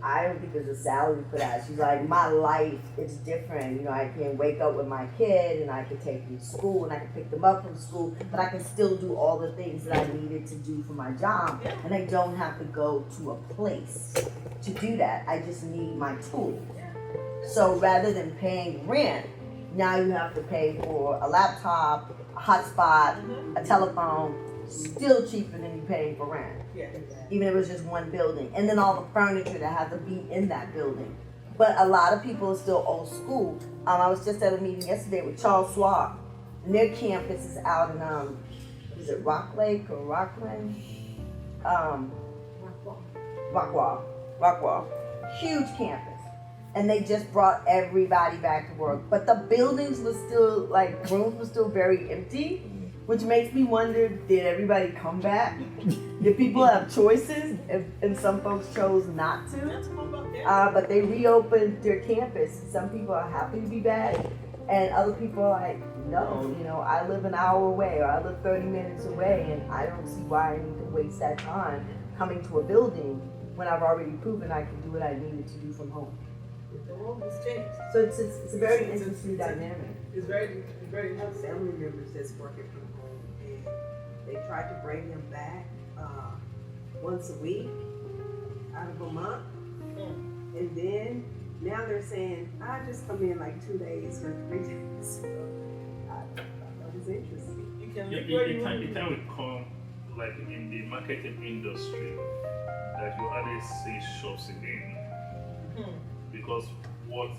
I don't think there's a salary for that. She's like, my life is different. You know, I can wake up with my kid and I can take them to school and I can pick them up from school, but I can still do all the things that I needed to do for my job. And I don't have to go to a place to do that. I just need my tools. So rather than paying rent, now you have to pay for a laptop, a hotspot, a telephone, still cheaper than you paying for rent. Yeah. Even if it was just one building. And then all the furniture that has to be in that building. But a lot of people are still old school. I was just at a meeting yesterday with Charles Schwab, and their campus is out in, is it Rock Lake or Rockland? Rockwall. Huge campus. And they just brought everybody back to work. But the buildings were still, like, rooms were still very empty, which makes me wonder, did everybody come back? Did people have choices? And some folks chose not to. But they reopened their campus. Some people are happy to be back, and other people are like, no, you know, I live an hour away, or I live 30 minutes away, and I don't see why I need to waste that time coming to a building when I've already proven I can do what I needed to do from home. The world has changed. So it's a very interesting dynamic. It's very have family members that's working from home, and they tried to bring them back once a week out of a month, and then now they're saying I just come in like 2 days or 3 days. So I thought that was interesting. You can Yeah, live where you it want. will come like in the marketing industry that you always see shops again. Because what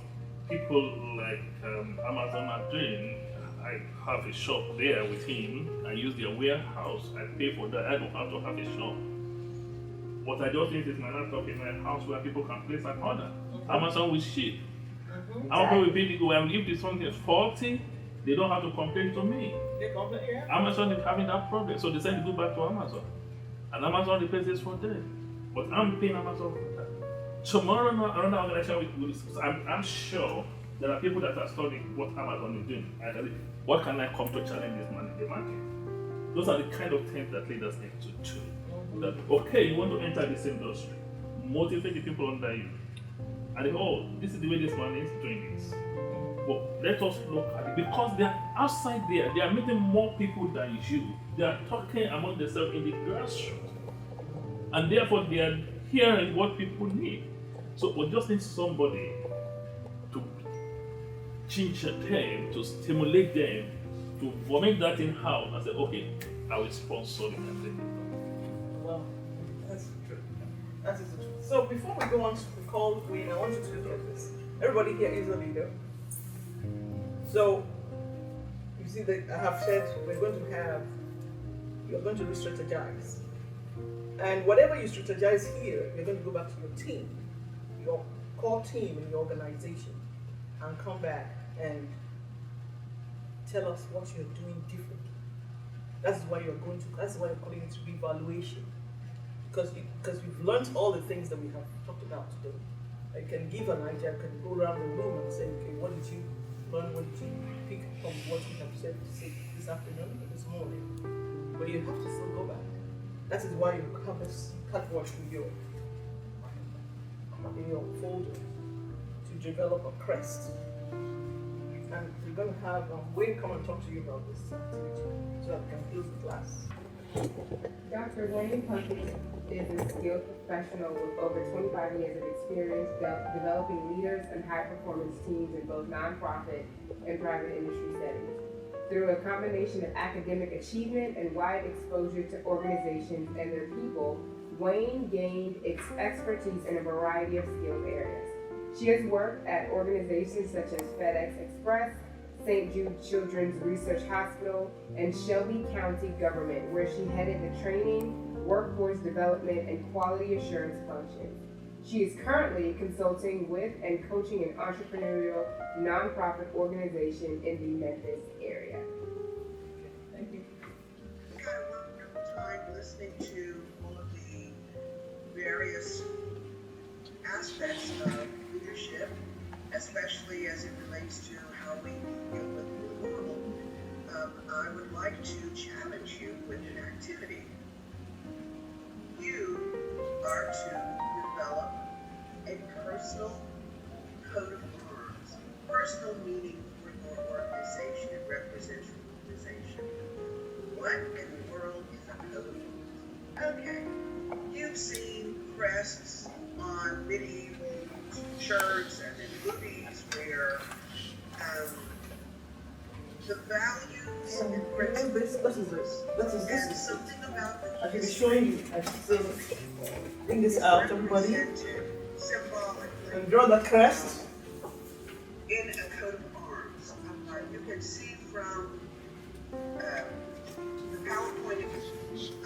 people like Amazon are doing, I have a shop there with him. I use their warehouse. I pay for that. I don't have to have a shop. What I just need is my laptop in my house where people can place an order. Amazon will ship. Amazon will pay the go. And if the something is faulty, they don't have to complain to me. They complain, yeah. Amazon is having that problem, so they send it go back to Amazon. And Amazon replaces for them. But I'm paying Amazon for that. Tomorrow, another organization will I'm sure there are people that are studying what Amazon is doing. And what can I come to challenge this man in the market? Those are the kind of things that leaders need to do. That, okay, you want to enter this industry, motivate the people under you. And they go, oh, this is the way this man is doing this. But let us look at it. Because they are outside there, they are meeting more people than you. They are talking among themselves in the grassroots. And therefore, they are hearing what people need. So we just need somebody to change them, to stimulate them, to vomit that in house and say, okay, I will sponsor it and take it. Well, that's true. That is the truth. So before we go on to the call queen, I want you to look at this. Everybody here is a leader. So you see that I have said you're going to re-strategize. And whatever you strategize here, you're going to go back to your team, your core team in your organization, and come back and tell us what you're doing differently. That's why you're calling it revaluation. Because you've learned all the things that we have talked about today. I can give an idea, I can go around the room and say, okay, what did you learn, what did you pick from what we have said this afternoon or this morning? But you have to still go back. That is why you have this catwatch in your folder to develop a crest. And we're going to have Wayne come and talk to you about this activity so that we can close the class. Dr. Wayne Puckett is a skilled professional with over 25 years of experience developing leaders and high-performance teams in both nonprofit and private industry settings. Through a combination of academic achievement and wide exposure to organizations and their people, Wayne gained expertise in a variety of skilled areas. She has worked at organizations such as FedEx Express, St. Jude Children's Research Hospital, and Shelby County Government, where she headed the training, workforce development, and quality assurance functions. She is currently consulting with and coaching an entrepreneurial nonprofit organization in the Memphis area. Thank you. We had a wonderful time listening to all of the various aspects of leadership, especially as it relates to how we deal with the world. I would like to challenge you with an activity. you are to develop a personal coat of arms. Personal meaning for your organization. It represents your organization. What in the world is a coat of arms? Okay, you've seen crests on medieval shirts and in movies where the values and principles and something about the I can be showing you. I should say, bring this out, everybody, symbolically and draw the crest. in a coat of arms. You can see from the PowerPoint.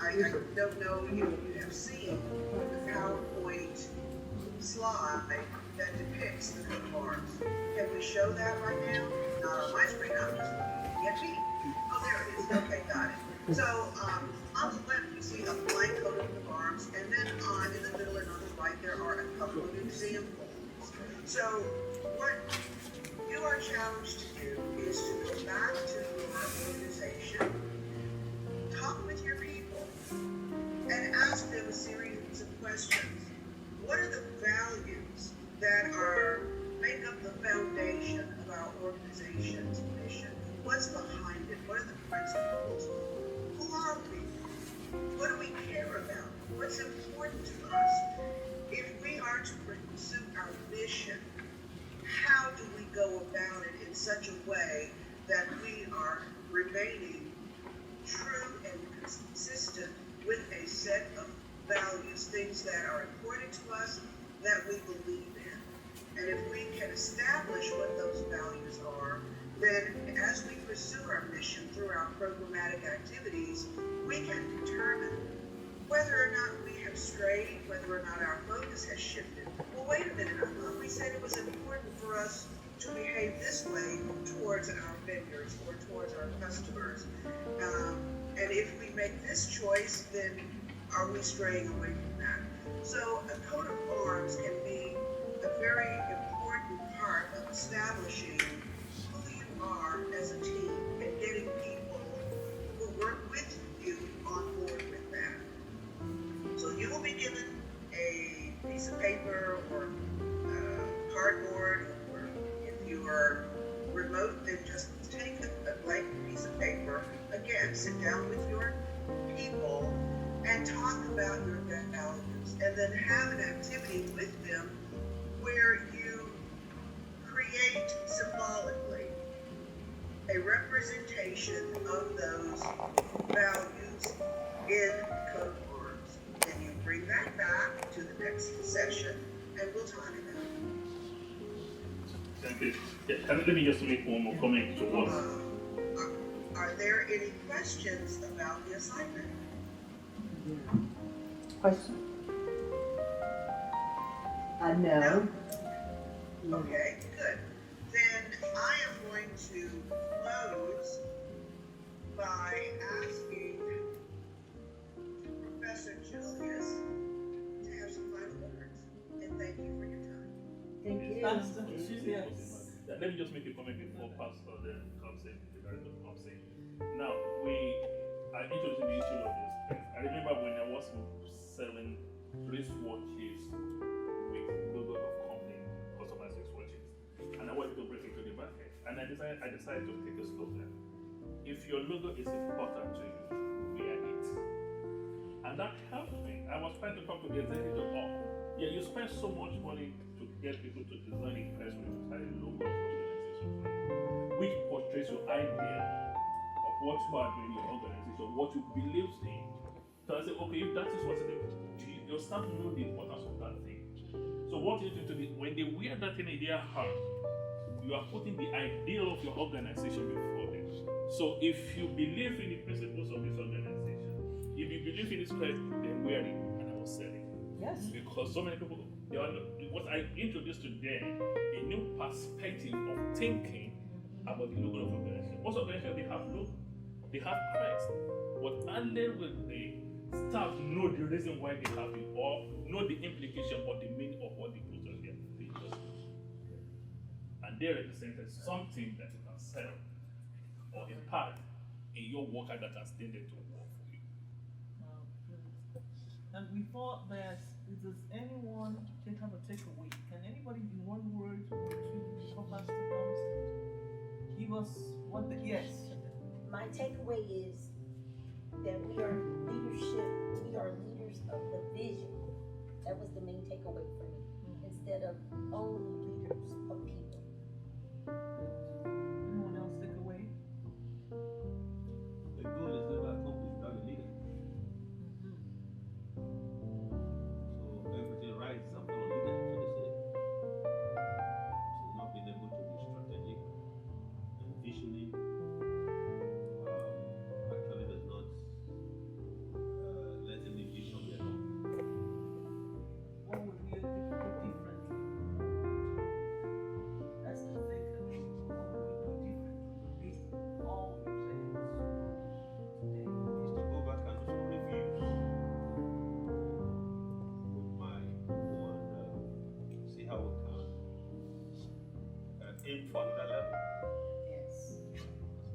I don't know if you have seen the PowerPoint slide that depicts the coat of arms. Can we show that right now? Not on my screen. I'm just looking at me. Oh, there it is. Okay, got it. So on the left you see a blank coat of arms, and then in the middle and on the right there are a couple of examples. So what you are challenged to do is to go back to your organization, talk with your people, and ask them a series of questions. What are the values that make up the foundation of our organization's mission? What's behind it? What are the principles? Who are we? What do we care about? What's important to us? If we are to pursue our mission, how do we go about it in such a way that we are remaining true and consistent with a set of values, things that are important to us, that we believe in? And if we can establish what those values are, then as we pursue our mission through our programmatic activities, we can determine whether or not we have strayed, whether or not our focus has shifted. Well, wait a minute, I thought we said it was important for us to behave this way towards our vendors or towards our customers. And if we make this choice, then are we straying away from that? So a coat of arms can be a very important part of establishing who you are as a team and getting people who work with you on board with that. So you will be given a piece of paper or cardboard, or if you are remote, then just take a blank piece of paper. Again, sit down with your people and talk about your values, and then have an activity with them where you create symbolically a representation of those values in coat of arms. And you bring that back to the next session, and we'll talk about it. Thank you. Yeah, let me just make one more comment to what. Are there any questions about the assignment? Question? No. Okay, good. Then I am going to close by asking Professor Julius to have some final words. And thank you for your time. Thank you. Yeah, let me just make a comment before Pastor then comes in, the director comes in. Now, I introduced the issue of this. I remember when I was selling wristwatches with logo of company, customized wristwatches, and I wanted to break into the market. And I decided to take a slogan. If your logo is important to you, wear it. And that helped me. I was trying to talk to the executive of, yeah, you spend so much money to get people to design a press release and a logo of organization for you, which portrays your idea of what you are doing in your organization, what you believe in. So I said, okay, if that is what it is, your staff know the importance of that thing. So what you do to be, when they wear that thing in their heart, you are putting the ideal of your organization before them. So if you believe in the principles of this organization, if you believe in this Christ, then wear it. And I was selling. Yes. Because so many people, what I introduced to them, a new perspective of thinking about the logo of organization. Most organizations, they have logo, they have Christ, but only when the staff know the reason why they have it, or know the implication or the meaning of what they put on there, they just do. And they represented something that you can sell or impart in your worker that has tended to work for you. And we thought that does anyone have a takeaway? Can anybody in one word or two help us to concept? Give us what the yes. My takeaway is that we are leaders of the vision. That was the main takeaway for me. Instead of only leaders of people. Anyone else take away? The goal is never accomplished without a leader. So everything rises and falls on leadership, so they say. So not being able to be strategic and visioning actually does not let any vision be accomplished. What would we do differently? That's the thing. What would we do differently? Based on all you said today. Is to go back and do some reviews with my people and see how we can aim for another level. Yes.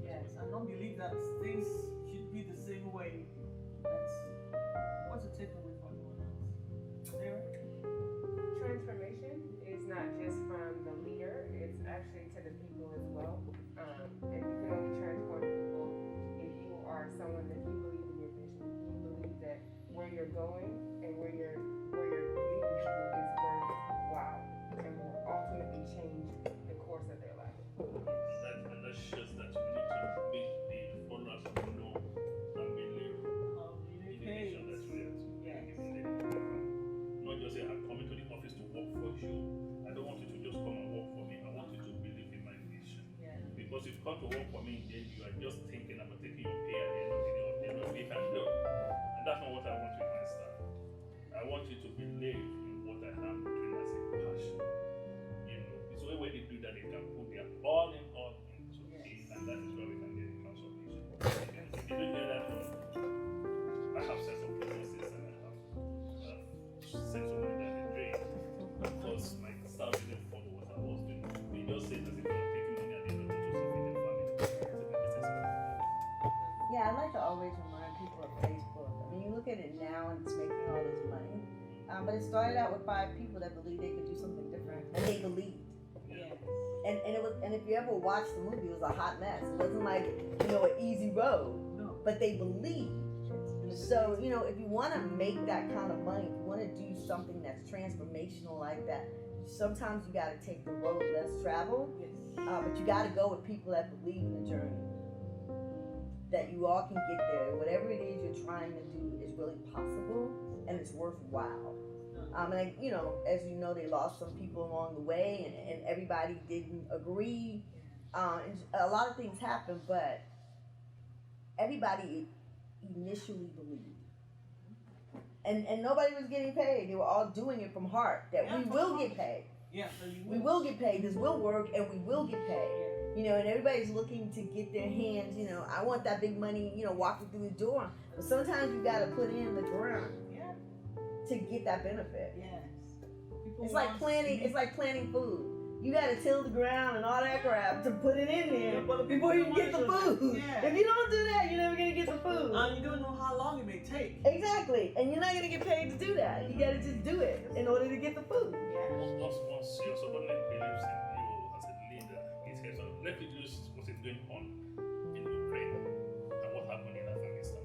Yes. I don't believe that things should be the same way. What's the takeaway for everyone else? Sarah? Transformation is not just from the leader, it's actually to the people as well. And you can only transform people if you are someone that you believe in your vision. You believe that where you're going and where you're leading people is worthwhile and will ultimately change the course of their life. And that shows that we need to make the followers know and believe in the vision that we are giving them. Not just say, I'm coming to the office to work for you. I don't want you to just come and work for me. I want you to believe in my vision. Because if you come to work for me, then you are just thinking about taking your pay at the end of the day, or the end of the week, and no. And that's not what I want with my staff. I want you to believe in what I am doing as a passion. It's only when they do that they can put their all into it, and that is where we can get the transformation. If you don't get that one, I have sense of processes and I have sense of money that they drain. Because my staff didn't follow what I was doing. They just said as if they were taking money and they don't to feed their family. Yeah, I like to always remind people of Facebook. I mean, you look at it now and it's making all this money. But it started out with 5 people that believed they could do something different. And they believed. And if you ever watched the movie, it was a hot mess. It wasn't like, an easy road. No. But they believed. So, if you want to make that kind of money, if you want to do something that's transformational like that, sometimes you got to take the road less traveled. Yes. But you got to go with people that believe in the journey. That you all can get there. Whatever it is you're trying to do is really possible and it's worthwhile. And as you know, they lost some people along the way, and everybody didn't agree. And a lot of things happened, but everybody initially believed. And nobody was getting paid. They were all doing it from heart. That we will get paid. Yeah, so you We will get paid. This will work, and we will get paid. And everybody's looking to get their hands. I want that big money. Walking through the door. But sometimes you got to put in the ground to get that benefit. Yes. It's like planting food. You gotta till the ground and all that crap to put it in there before you get the food. Yeah. If you don't do that, you're never gonna get the food. And you don't know how long it may take. Exactly. And you're not gonna get paid to do that. You gotta just do it in order to get the food. Once your subordinate believes in you as a leader, it says, let me just what is going on in Ukraine and what happened in Afghanistan.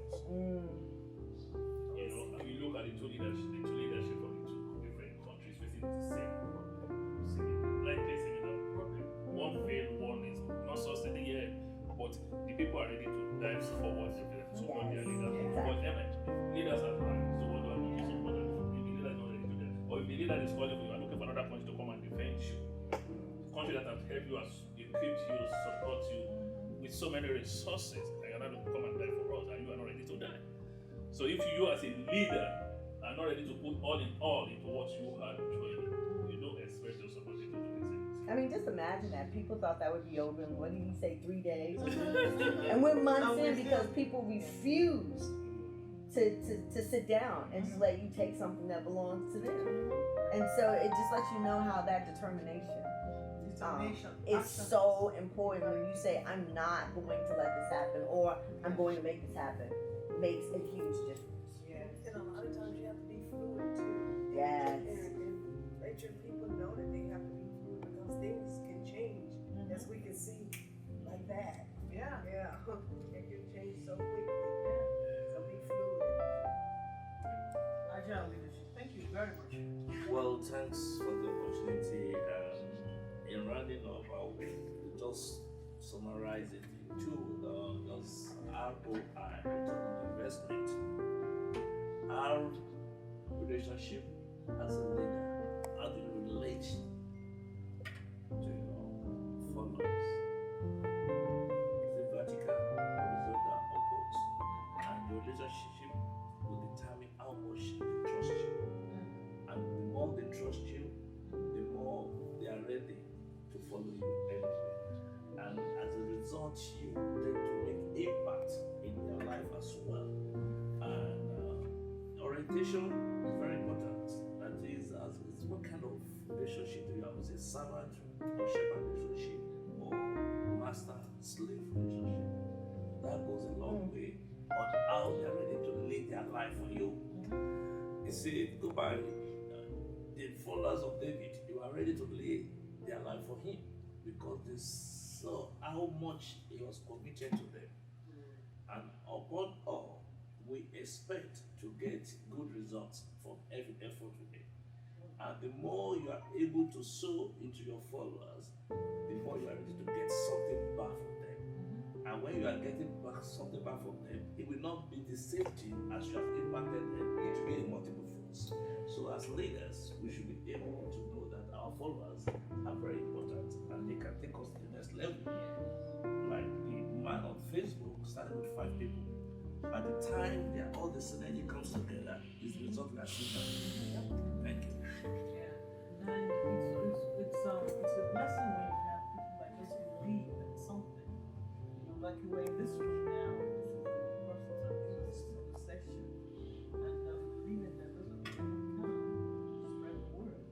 And you look at the two leadership of the two different countries facing the same similar problem. One failed, one is not sustaining yet, but the people are ready to dive forward to support their leader. But leaders are planning, so what do I do to support them? If the leader is not ready to do that, or if the leader is calling you, you are looking for another country to come and defend you. Country that have helped you, has equipped you, support you with so many resources, and you're not going to come and die for us, and you are not ready to die. So if you as a leader are not ready to put all into what you are doing, you don't expect your subordinate to do the same. I mean, just imagine that. People thought that would be over in, what did he say, 3 days? And we're months in because people refuse to sit down and just let you take something that belongs to them. And so it just lets you know how that determination is so important. When you say, I'm not going to let this happen, or I'm going to make this happen, makes a huge difference. And a lot of times you have to be thanks for the opportunity. In rounding up, I will just summarize it into just ROI, return on investment. Our relationship as a leader, how do you relate to your followers? Is it vertical, horizontal, or both? And your relationship will determine how much they trust you. And the more they trust you, the more they are ready to follow you anywhere. And as a result, you tend to make impact in their life as well. And orientation is very important. That is, what kind of relationship do you have? Is it servant or shepherd relationship or master-slave relationship? That goes a long way on how they are ready to lay their life for you. You see, go by the followers of David, they were ready to lay their life for him because they saw how much he was committed to them. And upon all, we expect to get good results from every effort we make. And the more you are able to sow into your followers, the more you are ready to get something back from them. And when you are getting something back from them, it will not be the same thing as you have impacted them. It will be a multiple force. So as leaders, we should be able to know that our followers are very important and they can take us to the next level. Like the man on Facebook started with 5 people. By the time all the synergy comes together, it's the result we are seeing. Thank you. Yeah, and it's a blessing when you have people like this who believe in something. You know, like you're in this room now. This is the first time this session, and believing that those are people who come spread the word.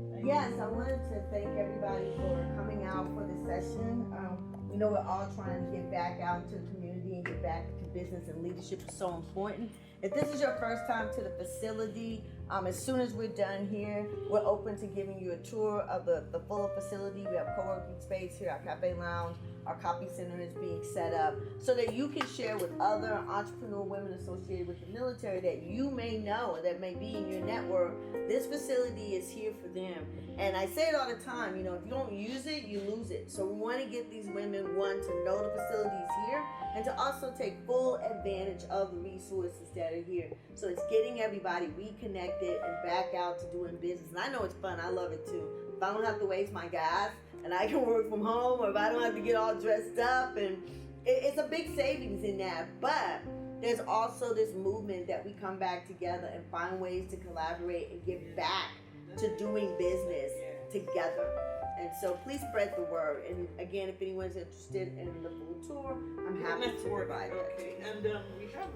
The next Yes, I wanted to thank everybody for coming out for this session. We know we're all trying to get back out into the community and get back to business, and leadership is so important. If this is your first time to the facility, as soon as we're done here, we're open to giving you a tour of the full facility. We have co-working space here, our cafe lounge, our copy center is being set up so that you can share with other entrepreneur women associated with the military that you may know, that may be in your network. This facility is here for them. And I say it all the time, if you don't use it, you lose it. So we want to get these women, one, to know the facilities here, and to also take full advantage of the resources that are here. So it's getting everybody reconnected and back out to doing business. And I know it's fun. I love it too. If I don't have to waste my gas and I can work from home, or if I don't have to get all dressed up, and it's a big savings in that. But there's also this movement that we come back together and find ways to collaborate and get back to doing business together. And so please spread the word. And again, if anyone's interested in the full tour, I'm happy to provide it. Okay, and we have